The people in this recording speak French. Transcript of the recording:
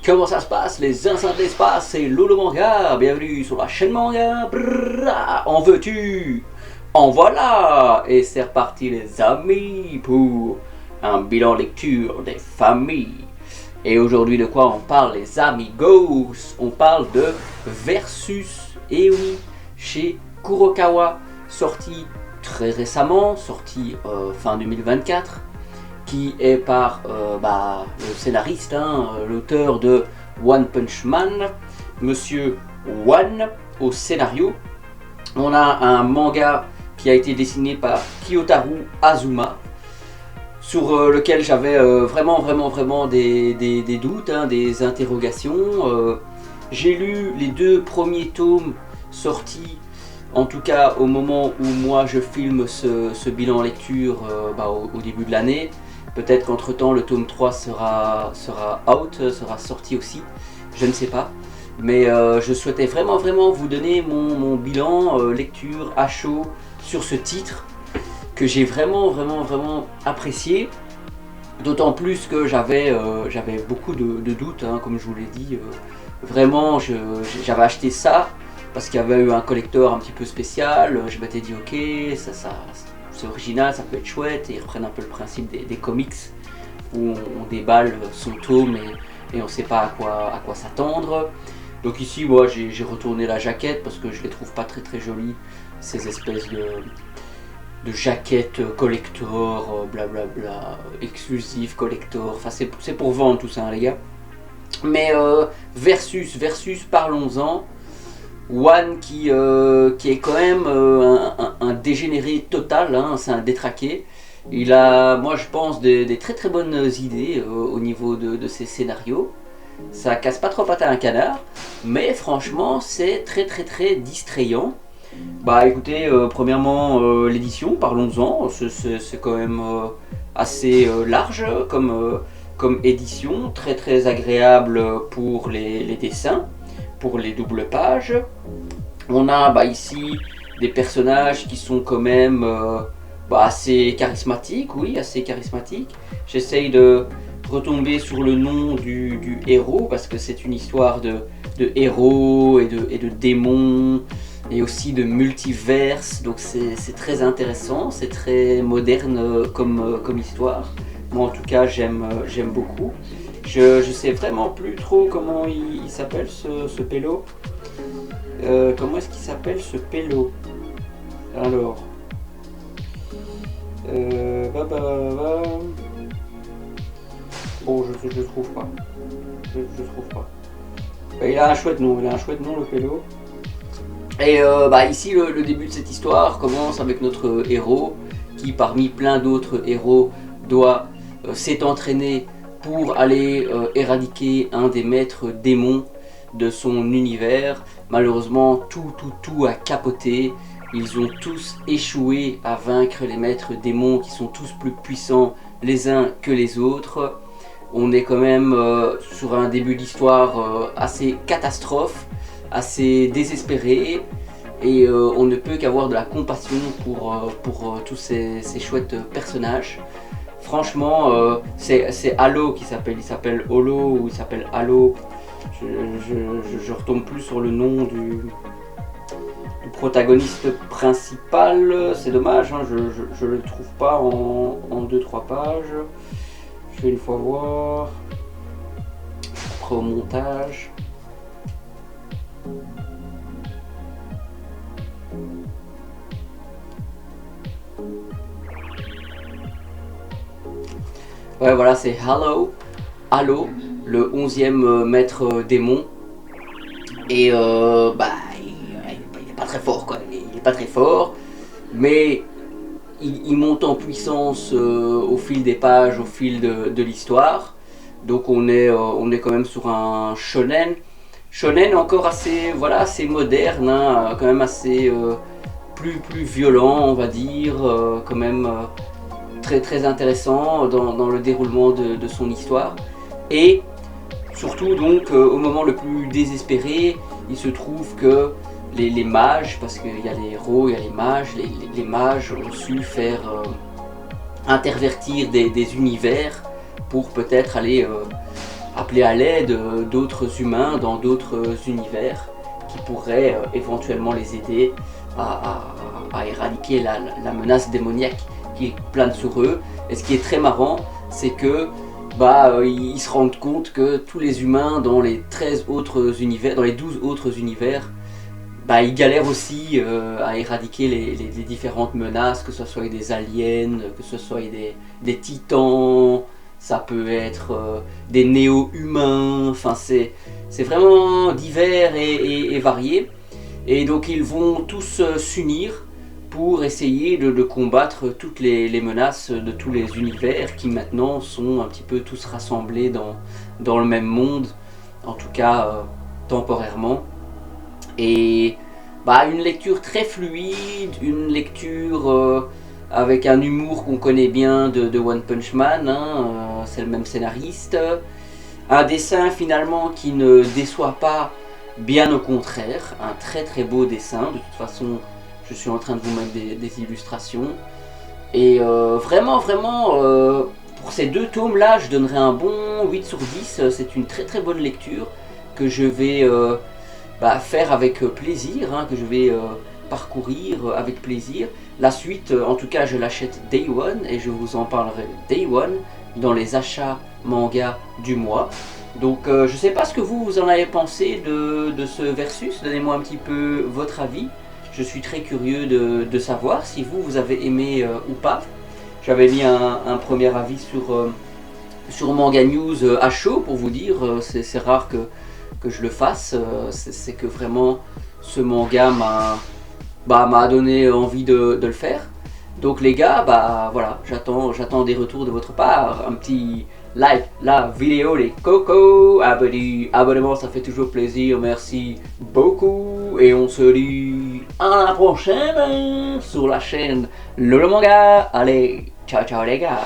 Comment ça se passe les instincts de l'espace? C'est Lolo Manga, bienvenue sur la chaîne Manga. En veux-tu? En voilà. Et c'est reparti les amis pour un bilan lecture des familles. Et aujourd'hui de quoi on parle les amigos? On parle de Versus, et oui, chez Kurokawa, sorti très récemment, sorti fin 2024, qui est par le scénariste, l'auteur de One Punch Man, Monsieur One, au scénario. On a un manga qui a été dessiné par Kyotaru Azuma, sur lequel j'avais vraiment des doutes, des interrogations. J'ai lu les 2 premiers tomes sortis, en tout cas au moment où moi je filme ce bilan lecture au début de l'année. Peut-être qu'entre temps le tome 3 sera out, sera sorti aussi, je ne sais pas. Mais je souhaitais vraiment vous donner mon bilan lecture à chaud sur ce titre que j'ai vraiment apprécié. D'autant plus que j'avais beaucoup de doutes, comme je vous l'ai dit. Vraiment, j'avais acheté ça parce qu'il y avait eu un collector un petit peu spécial. Je m'étais dit ok, c'est original, ça peut être chouette, et ils reprennent un peu le principe des comics où on déballe son tome et on ne sait pas à quoi s'attendre. Donc ici, moi j'ai retourné la jaquette parce que je les trouve pas très jolies, ces espèces de jaquettes collector, blablabla, exclusive collector, enfin c'est pour vendre tout ça les gars. Mais Versus, parlons-en. One qui est quand même un dégénéré total, c'est un détraqué. Il a, moi je pense, des très bonnes idées au niveau de ses scénarios. Ça casse pas trop pattes à un canard, mais franchement c'est très distrayant. Bah écoutez, premièrement l'édition, parlons-en, c'est quand même assez large comme édition, très agréable pour les dessins, pour les doubles pages. On a ici des personnages qui sont quand même assez charismatiques, oui, assez charismatiques. J'essaye de retomber sur le nom du héros parce que c'est une histoire de héros et de démons et aussi de multiverse, donc c'est très intéressant, c'est très moderne comme histoire. Moi en tout cas j'aime beaucoup. Je sais vraiment plus trop comment il s'appelle ce pélo. Comment est-ce qu'il s'appelle ce pélo? Alors. Bon, je trouve pas. Je trouve pas. Il a un chouette nom, le pélo. Et ici le début de cette histoire commence avec notre héros qui parmi plein d'autres héros doit s'est entraîné pour aller éradiquer un des maîtres démons de son univers. Malheureusement tout a capoté. Ils ont tous échoué à vaincre les maîtres démons qui sont tous plus puissants les uns que les autres. On est quand même sur un début d'histoire assez catastrophe, assez désespéré, et on ne peut qu'avoir de la compassion pour tous ces chouettes personnages. Franchement, c'est Halo qui s'appelle, il s'appelle Holo ou il s'appelle Halo. Je retombe plus sur le nom du protagoniste principal, c'est dommage, je le trouve pas en 2-3 pages. Je vais une fois voir. Après au montage. Ouais, voilà, c'est Halo, le 11e maître démon. Et il est pas très fort, quoi. Il est pas très fort, mais il monte en puissance au fil des pages, au fil de l'histoire. Donc on est quand même sur un shonen encore assez moderne, quand même assez plus violent, on va dire, quand même très intéressant dans le déroulement de son histoire. Et surtout donc au moment le plus désespéré, il se trouve que les mages, parce qu'il y a les héros, il y a les mages, les mages ont su faire intervertir des univers pour peut-être aller appeler à l'aide d'autres humains dans d'autres univers qui pourraient éventuellement les aider à éradiquer la menace démoniaque qui plane sur eux. Et ce qui est très marrant, c'est que ils se rendent compte que tous les humains dans les 13 autres univers, dans les 12 autres univers, ils galèrent aussi à éradiquer les différentes menaces, que ce soit des aliens, que ce soit des titans, ça peut être des néo-humains, enfin c'est vraiment divers et varié. Et donc ils vont tous s'unir pour essayer de combattre toutes les menaces de tous les univers qui maintenant sont un petit peu tous rassemblés dans le même monde, en tout cas temporairement. Et une lecture très fluide, une lecture avec un humour qu'on connaît bien de One Punch Man, c'est le même scénariste. Un dessin finalement qui ne déçoit pas, bien au contraire, un très très beau dessin. De toute façon, je suis en train de vous mettre des illustrations. Et vraiment, pour ces 2 tomes là, je donnerais un bon 8 sur 10. C'est une très très bonne lecture que je vais faire avec plaisir, que je vais parcourir avec plaisir. La suite, en tout cas, je l'achète Day One et je vous en parlerai Day One dans les achats manga du mois. Donc je sais pas ce que vous en avez pensé de ce versus, donnez-moi un petit peu votre avis. Je suis très curieux de savoir si vous avez aimé ou pas. J'avais mis un premier avis sur Manga News à chaud pour vous dire, c'est rare que je le fasse, c'est que vraiment ce manga m'a donné envie de le faire. Donc les gars, voilà, j'attends des retours de votre part, un petit like la vidéo les cocos, abonnement ça fait toujours plaisir, merci beaucoup et on se dit à la prochaine sur la chaîne Lolo Manga. Allez, ciao ciao les gars.